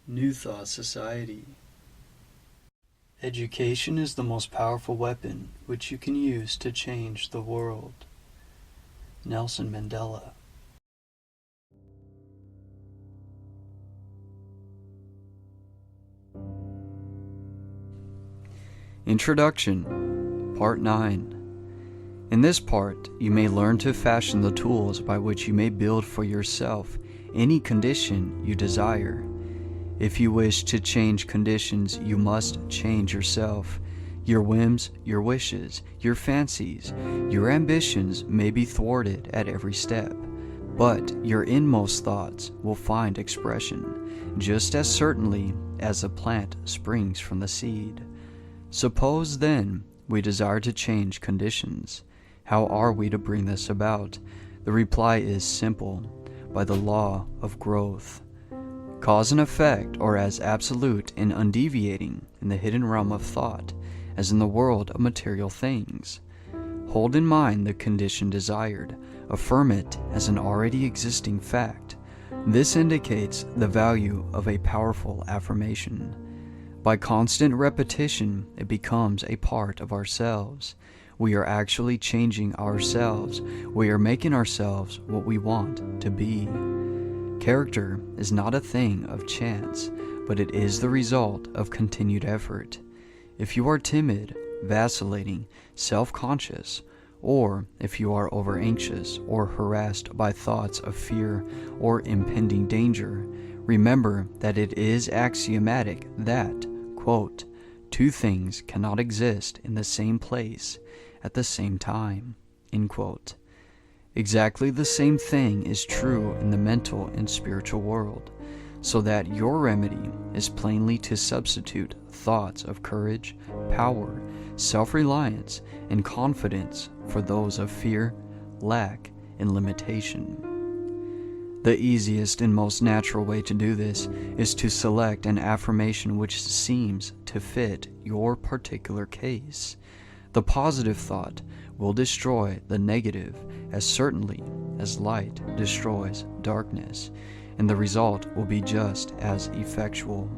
New Thought Society. Education is the most powerful weapon which you can use to change the world. Nelson Mandela. Introduction, Part 9. In this part, you may learn to fashion the tools by which you may build for yourself any condition you desire. If you wish to change conditions, you must change yourself. Your whims, your wishes, your fancies, your ambitions may be thwarted at every step, but your inmost thoughts will find expression, just as certainly as a plant springs from the seed. Suppose, then, we desire to change conditions. How are we to bring this about? The reply is simple: by the law of growth. Cause and effect are as absolute and undeviating in the hidden realm of thought as in the world of material things. Hold in mind the condition desired. Affirm it as an already existing fact. This indicates the value of a powerful affirmation. By constant repetition, it becomes a part of ourselves. We are actually changing ourselves. We are making ourselves what we want to be. Character is not a thing of chance, but it is the result of continued effort. If you are timid, vacillating, self-conscious, or if you are over-anxious or harassed by thoughts of fear or impending danger, remember that it is axiomatic that, quote, two things cannot exist in the same place at the same time, end quote. Exactly the same thing is true in the mental and spiritual world, so that your remedy is plainly to substitute thoughts of courage, power, self-reliance, and confidence for those of fear, lack, and limitation. The easiest and most natural way to do this is to select an affirmation which seems to fit your particular case. The positive thought will destroy the negative as certainly as light destroys darkness, and the result will be just as effectual.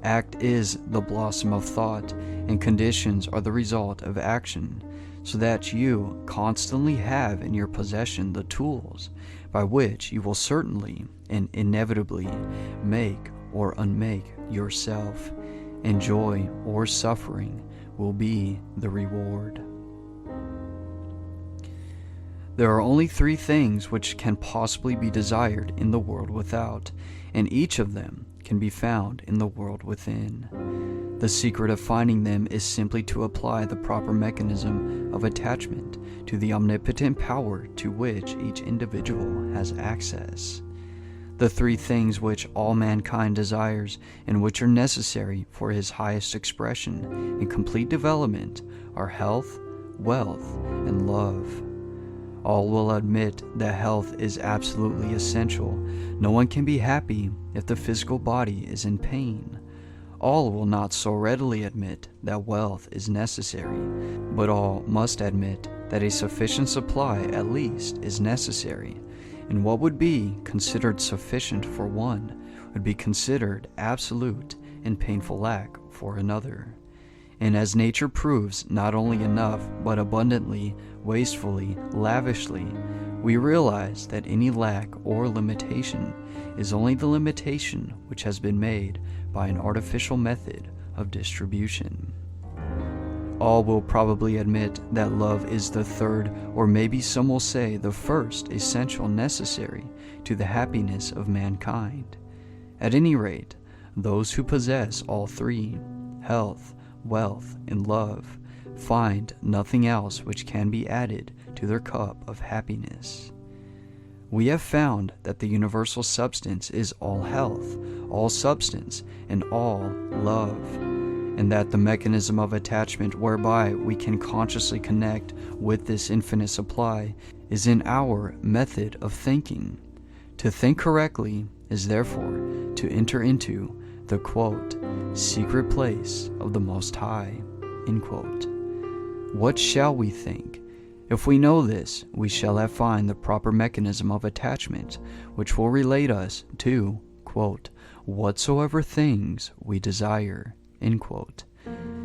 Act is the blossom of thought, and conditions are the result of action, so that you constantly have in your possession the tools by which you will certainly and inevitably make or unmake yourself, and joy or suffering will be the reward. There are only three things which can possibly be desired in the world without, and each of them can be found in the world within. The secret of finding them is simply to apply the proper mechanism of attachment to the omnipotent power to which each individual has access. The three things which all mankind desires and which are necessary for his highest expression and complete development are health, wealth, and love. All will admit that health is absolutely essential. No one can be happy if the physical body is in pain. All will not so readily admit that wealth is necessary, but all must admit that a sufficient supply at least is necessary, and what would be considered sufficient for one would be considered absolute and painful lack for another. And as nature proves not only enough, but abundantly, wastefully, lavishly, we realize that any lack or limitation is only the limitation which has been made by an artificial method of distribution. All will probably admit that love is the third, or maybe some will say the first, essential necessary to the happiness of mankind. At any rate, those who possess all three, health, wealth, and love, find nothing else which can be added to their cup of happiness. We have found that the universal substance is all health, all substance, and all love, and that the mechanism of attachment whereby we can consciously connect with this infinite supply is in our method of thinking. To think correctly is therefore to enter into the, quote, secret place of the Most High, end quote. What shall we think? If we know this, we shall have found the proper mechanism of attachment, which will relate us to, quote, whatsoever things we desire, end quote.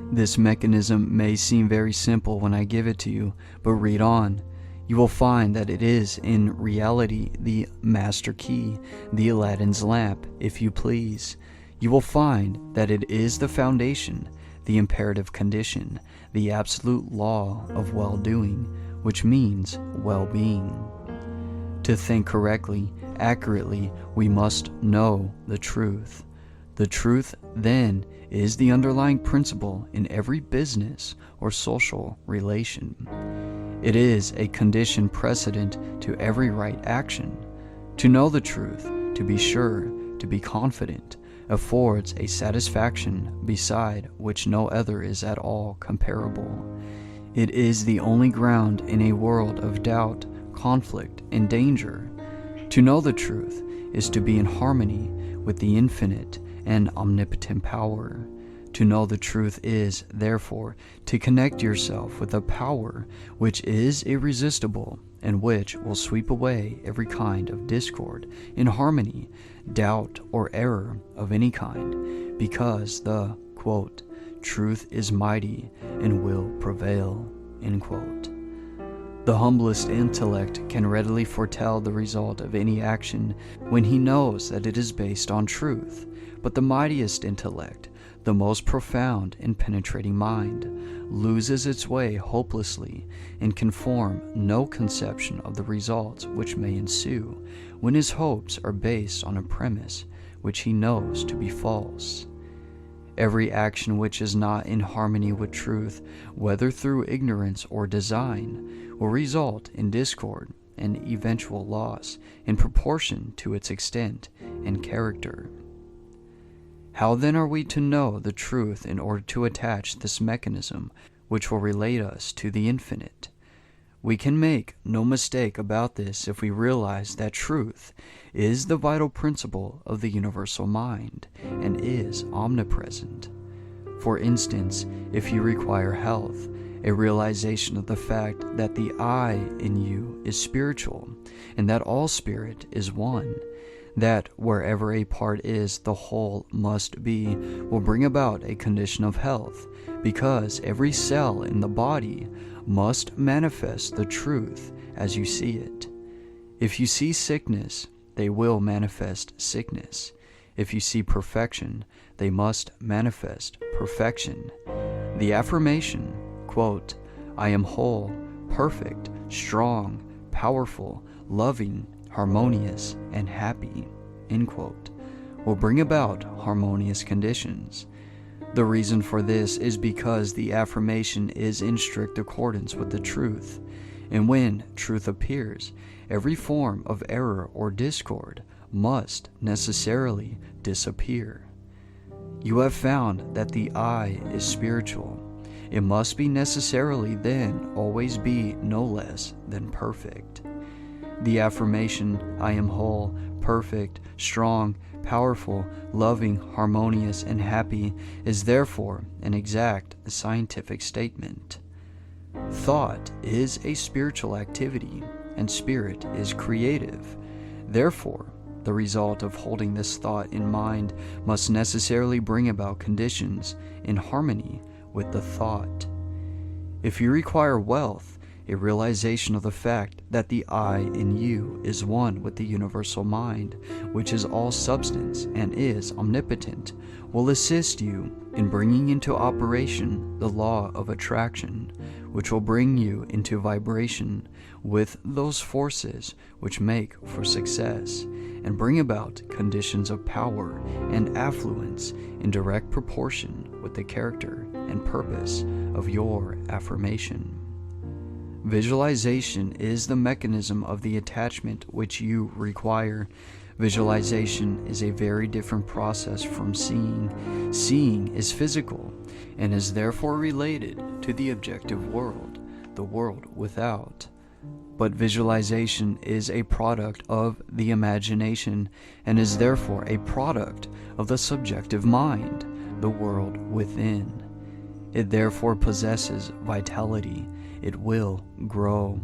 This mechanism may seem very simple when I give it to you, but read on. You will find that it is, in reality, the master key, the Aladdin's lamp, if you please. You will find that it is the foundation, the imperative condition, the absolute law of well-doing, which means well-being. To think correctly, accurately, we must know the truth. The truth, then, is the underlying principle in every business or social relation. It is a condition precedent to every right action. To know the truth, to be sure, to be confident, affords a satisfaction beside which no other is at all comparable. It is the only ground in a world of doubt, conflict, and danger. To know the truth is to be in harmony with the infinite and omnipotent power. To know the truth is, therefore, to connect yourself with a power which is irresistible and which will sweep away every kind of discord, inharmony, doubt, or error of any kind, because the, quote, truth is mighty and will prevail, end quote. The humblest intellect can readily foretell the result of any action when he knows that it is based on truth, but the mightiest intellect, the most profound and penetrating mind, loses its way hopelessly and can form no conception of the results which may ensue when his hopes are based on a premise which he knows to be false. Every action which is not in harmony with truth, whether through ignorance or design, will result in discord and eventual loss in proportion to its extent and character. How then are we to know the truth in order to attach this mechanism which will relate us to the infinite? We can make no mistake about this if we realize that truth is the vital principle of the universal mind and is omnipresent. For instance, if you require health, a realization of the fact that the I in you is spiritual and that all spirit is one, that wherever a part is, the whole must be, will bring about a condition of health, because every cell in the body must manifest the truth as you see it. If you see sickness, they will manifest sickness. If you see perfection, they must manifest perfection. The affirmation, quote, I am whole, perfect, strong, powerful, loving, harmonious, and happy, end quote, will bring about harmonious conditions. The reason for this is because the affirmation is in strict accordance with the truth, and when truth appears, every form of error or discord must necessarily disappear. You have found that the I is spiritual. It must be necessarily then always be no less than perfect. The affirmation, I am whole, perfect, strong, powerful, loving, harmonious, and happy, is therefore an exact scientific statement. Thought is a spiritual activity, and spirit is creative. Therefore, the result of holding this thought in mind must necessarily bring about conditions in harmony with the thought. If you require wealth, a realization of the fact that the I in you is one with the universal mind, which is all substance and is omnipotent, will assist you in bringing into operation the law of attraction, which will bring you into vibration with those forces which make for success, and bring about conditions of power and affluence in direct proportion with the character and purpose of your affirmation. Visualization is the mechanism of the attachment which you require. Visualization is a very different process from seeing. Seeing is physical and is therefore related to the objective world, the world without. But visualization is a product of the imagination and is therefore a product of the subjective mind, the world within. It therefore possesses vitality. It will grow.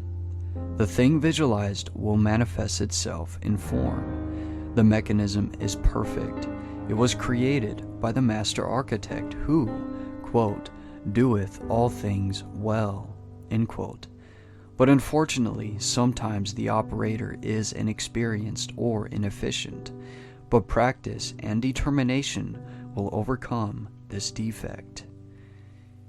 The thing visualized will manifest itself in form. The mechanism is perfect. It was created by the master architect who, quote, doeth all things well, end quote. But unfortunately, sometimes the operator is inexperienced or inefficient, but practice and determination will overcome this defect.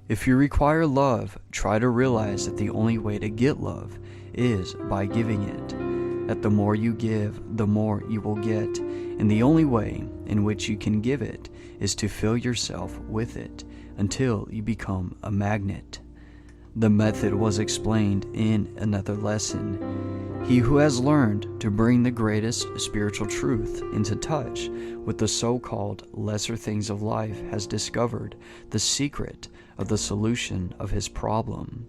If you require love, try to realize that the only way to get love is by giving it. That the more you give, the more you will get, and the only way in which you can give it is to fill yourself with it until you become a magnet. The method was explained in another lesson. He who has learned to bring the greatest spiritual truth into touch with the so-called lesser things of life has discovered the secret of the solution of his problem.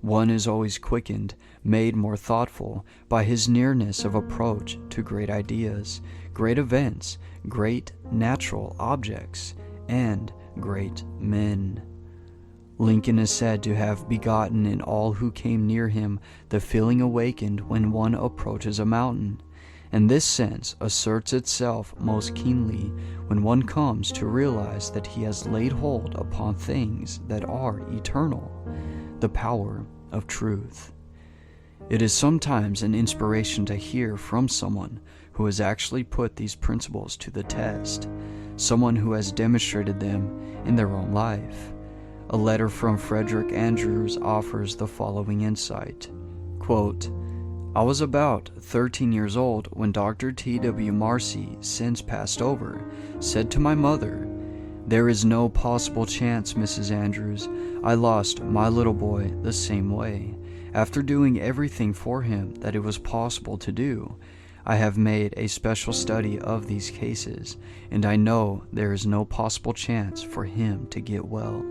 One is always quickened, made more thoughtful by his nearness of approach to great ideas, great events, great natural objects, and great men. Lincoln is said to have begotten in all who came near him the feeling awakened when one approaches a mountain, and this sense asserts itself most keenly when one comes to realize that he has laid hold upon things that are eternal, the power of truth. It is sometimes an inspiration to hear from someone who has actually put these principles to the test, someone who has demonstrated them in their own life. A letter from Frederick Andrews offers the following insight. Quote, I was about 13 years old when Dr. T.W. Marcy, since passed over, said to my mother, There is no possible chance, Mrs. Andrews. I lost my little boy the same way. After doing everything for him that it was possible to do, I have made a special study of these cases, and I know there is no possible chance for him to get well.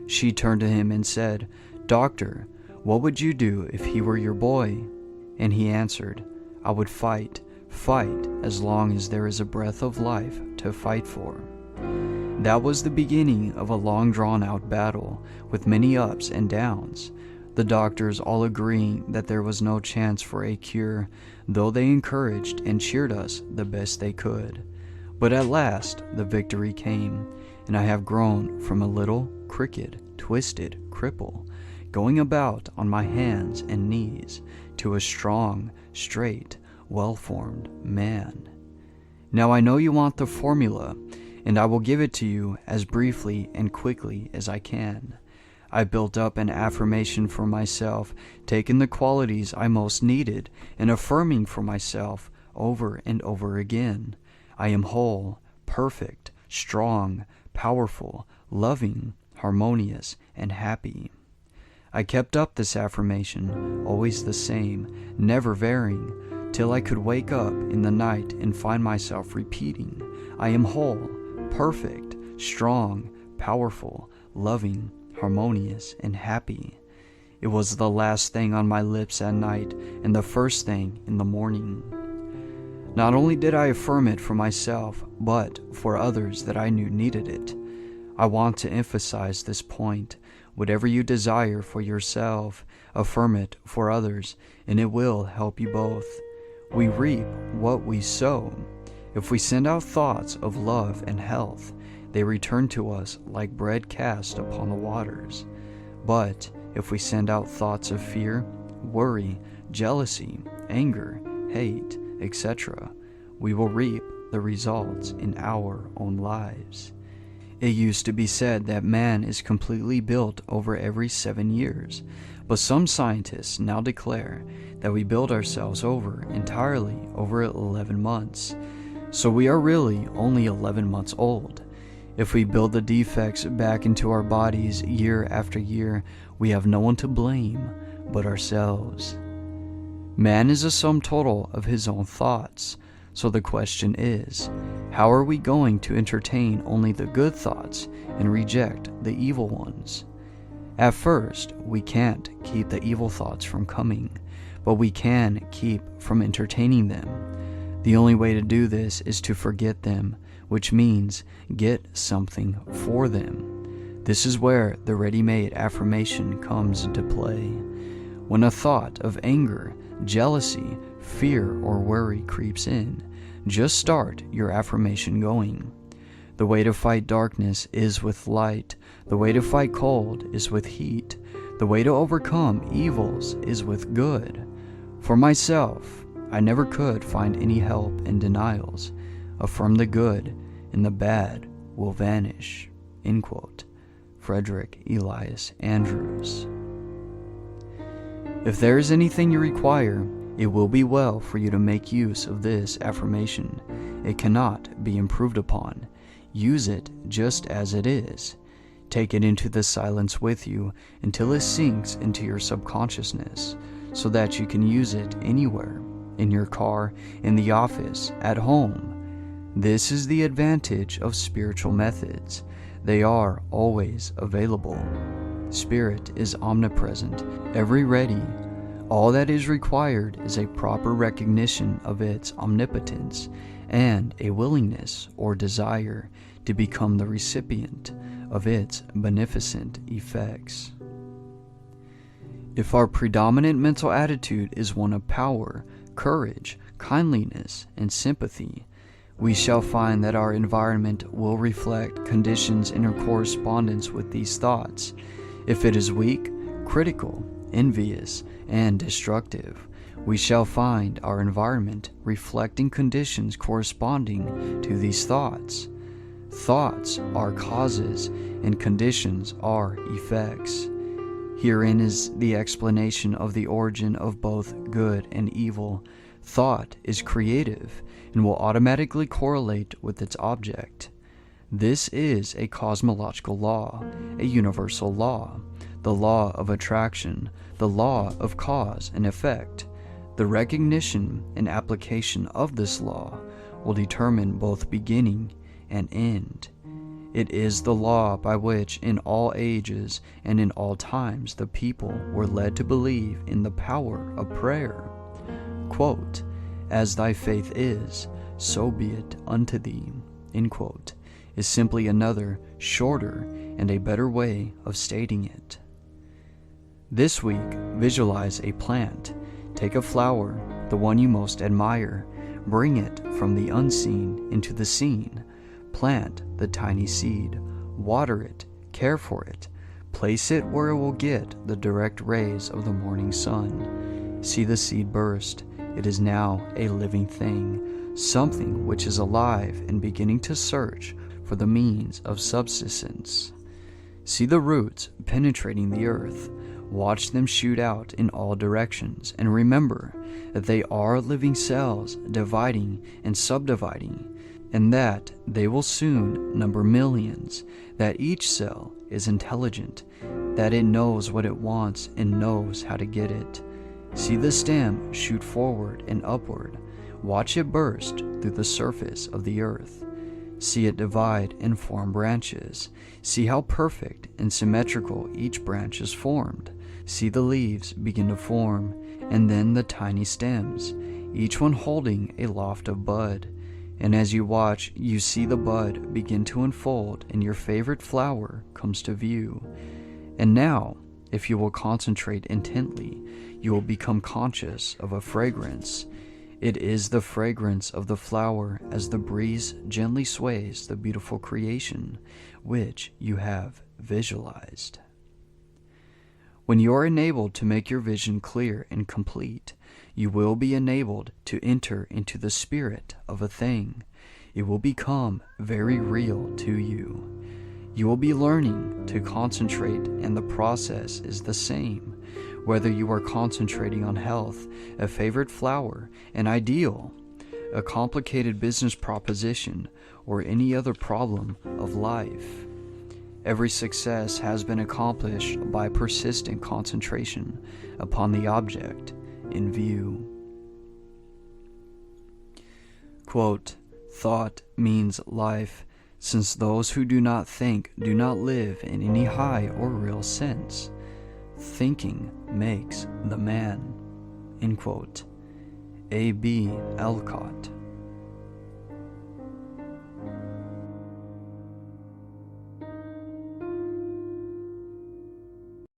She turned to him and said, Doctor, what would you do if he were your boy? And he answered, I would fight as long as there is a breath of life to fight for. That was the beginning of a long drawn-out battle, with many ups and downs, the doctors all agreeing that there was no chance for a cure, though they encouraged and cheered us the best they could. But at last the victory came, and I have grown from a little, crooked, twisted cripple, going about on my hands and knees, to a strong, straight, well-formed man. Now I know you want the formula, and I will give it to you as briefly and quickly as I can. I built up an affirmation for myself, taking the qualities I most needed and affirming for myself over and over again. I am whole, perfect, strong, powerful, loving, harmonious, and happy. I kept up this affirmation, always the same, never varying, till I could wake up in the night and find myself repeating, I am whole, perfect, strong, powerful, loving, harmonious, and happy. It was the last thing on my lips at night and the first thing in the morning. Not only did I affirm it for myself, but for others that I knew needed it. I want to emphasize this point. Whatever you desire for yourself, affirm it for others, and it will help you both. We reap what we sow. If we send out thoughts of love and health, they return to us like bread cast upon the waters. But if we send out thoughts of fear, worry, jealousy, anger, hate, etc., we will reap the results in our own lives. It used to be said that man is completely built over every 7 years, but some scientists now declare that we build ourselves over entirely over 11 months. So we are really only 11 months old. If we build the defects back into our bodies year after year, we have no one to blame but ourselves. Man is a sum total of his own thoughts. So the question is, how are we going to entertain only the good thoughts and reject the evil ones? At first, we can't keep the evil thoughts from coming, but we can keep from entertaining them. The only way to do this is to forget them, which means get something for them. This is where the ready-made affirmation comes into play. When a thought of anger, jealousy, fear, or worry creeps in, Just start your affirmation going. The way to fight darkness is with light. The way to fight cold is with heat. The way to overcome evils is with good. For myself, I never could find any help in denials. Affirm the good, and the bad will vanish. End quote. Frederick Elias Andrews. If there is anything you require, it will be well for you to make use of this affirmation. It cannot be improved upon. Use it just as it is. Take it into the silence with you until it sinks into your subconsciousness, so that you can use it anywhere, in your car, in the office, at home. This is the advantage of spiritual methods. They are always available. Spirit is omnipresent, ever ready. All that is required is a proper recognition of its omnipotence and a willingness or desire to become the recipient of its beneficent effects. If our predominant mental attitude is one of power, courage, kindliness, and sympathy, we shall find that our environment will reflect conditions in correspondence with these thoughts. If it is weak, critical, envious, and destructive, we shall find our environment reflecting conditions corresponding to these thoughts. Thoughts are causes, and conditions are effects. Herein is the explanation of the origin of both good and evil. Thought is creative and will automatically correlate with its object. This is a cosmological law, a universal law, the law of attraction, the law of cause and effect. The recognition and application of this law will determine both beginning and end. It is the law by which in all ages and in all times the people were led to believe in the power of prayer. Quote, "As thy faith is, so be it unto thee," end quote, is simply another, shorter, and a better way of stating it. This week, visualize a plant. Take a flower, the one you most admire, bring it from the unseen into the seen. Plant the tiny seed, water it, care for it, place it where it will get the direct rays of the morning sun. See the seed burst. It is now a living thing, something which is alive and beginning to search for the means of subsistence. See the roots penetrating the earth. Watch them shoot out in all directions, and remember that they are living cells dividing and subdividing, and that they will soon number millions, that each cell is intelligent, that it knows what it wants and knows how to get it. See the stem shoot forward and upward. Watch it burst through the surface of the earth. See it divide and form branches. See how perfect and symmetrical each branch is formed. See the leaves begin to form, and then the tiny stems, each one holding a loft of bud. And as you watch, you see the bud begin to unfold, and your favorite flower comes to view. And now, if you will concentrate intently, you will become conscious of a fragrance. It is the fragrance of the flower as the breeze gently sways the beautiful creation which you have visualized. When you are enabled to make your vision clear and complete, you will be enabled to enter into the spirit of a thing. It will become very real to you. You will be learning to concentrate, and the process is the same. Whether you are concentrating on health, a favorite flower, an ideal, a complicated business proposition, or any other problem of life. Every success has been accomplished by persistent concentration upon the object in view. Quote, "Thought means life, since those who do not think do not live in any high or real sense. Thinking makes the man." End quote. A.B. Alcott.